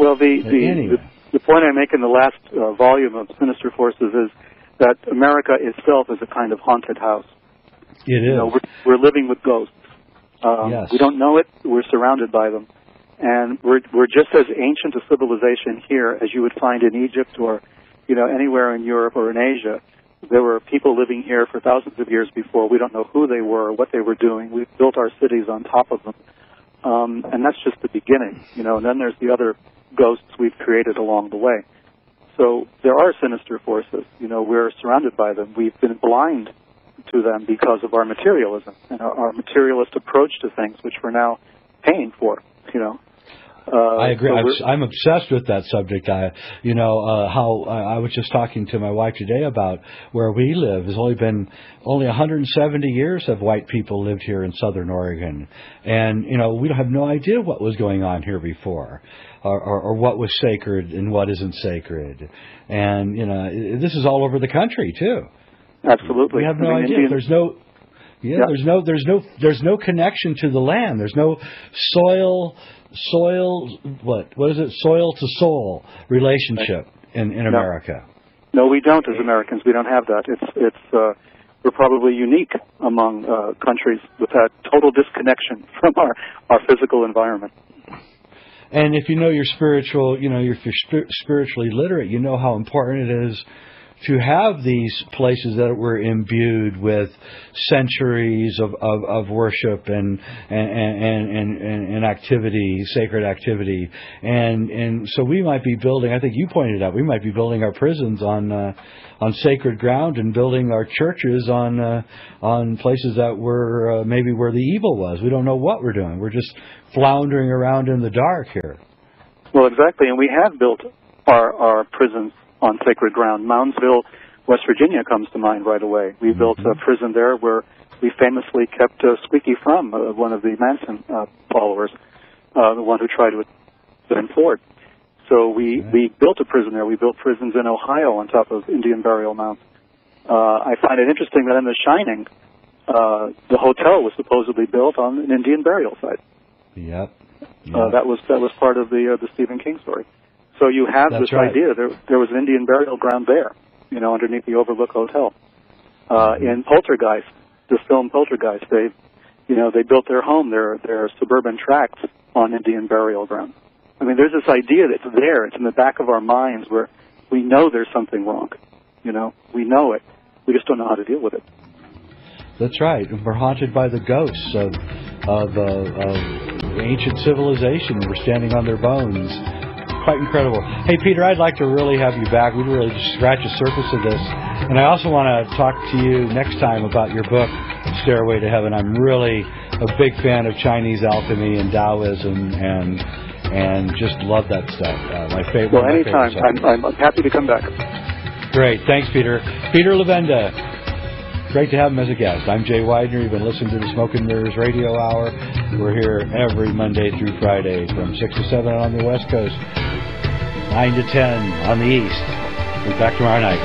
Well, the point I make in the last volume of Sinister Forces is that America itself is a kind of haunted house. It is. You know, we're living with ghosts. Yes. We don't know it. We're surrounded by them. And we're just as ancient a civilization here as you would find in Egypt or, you know, anywhere in Europe or in Asia. There were people living here for thousands of years before. We don't know who they were or what they were doing. We've built our cities on top of them. And that's just the beginning, you know, and then there's the other ghosts we've created along the way. So there are sinister forces. You know, we're surrounded by them. We've been blind to them because of our materialism and our materialist approach to things, which we're now paying for, you know. I agree. So I'm obsessed with that subject. I was just talking to my wife today about where we live. There's only 170 years have white people lived here in Southern Oregon, and you know we have no idea what was going on here before, or what was sacred and what isn't sacred, and you know this is all over the country too. Absolutely, we have no idea. There's no connection to the land. There's no soil to soul relationship in America. No, we don't as Americans. We don't have that. We're probably unique among countries with that total disconnection from our physical environment. And if you know your spiritual, you know, if you're spiritually literate, you know how important it is to have these places that were imbued with centuries of worship and activity, sacred activity, and so we might be building. I think you pointed out we might be building our prisons on sacred ground and building our churches on places that were maybe where the evil was. We don't know what we're doing. We're just floundering around in the dark here. Well, exactly, and we have built our prisons on sacred ground. Moundsville, West Virginia comes to mind right away. We built a prison there where we famously kept Squeaky Fromm, one of the Manson followers, the one who tried to put Ford. So we built a prison there. We built prisons in Ohio on top of Indian burial mounds. I find it interesting that in The Shining, the hotel was supposedly built on an Indian burial site. Yep. That was part of the Stephen King story. So you have this idea. There was an Indian burial ground there, you know, underneath the Overlook Hotel. In Poltergeist, the film Poltergeist, they built their home, their suburban tracts on Indian burial ground. I mean, there's this idea that's there. It's in the back of our minds where we know there's something wrong. You know, we know it. We just don't know how to deal with it. That's right. We're haunted by the ghosts of ancient civilization. We're standing on their bones. Quite incredible. Hey, Peter, I'd like to really have you back. We'd really just scratch the surface of this. And I also want to talk to you next time about your book, Stairway to Heaven. I'm really a big fan of Chinese alchemy and Taoism and just love that stuff. My favorite. Well, anytime. I'm happy to come back. Great. Thanks, Peter. Peter Levenda. Great to have him as a guest. I'm Jay Weidner. You've been listening to the Smoke and Mirrors Radio Hour. We're here every Monday through Friday from 6 to 7 on the West Coast, 9 to 10 on the East. We're back tomorrow night.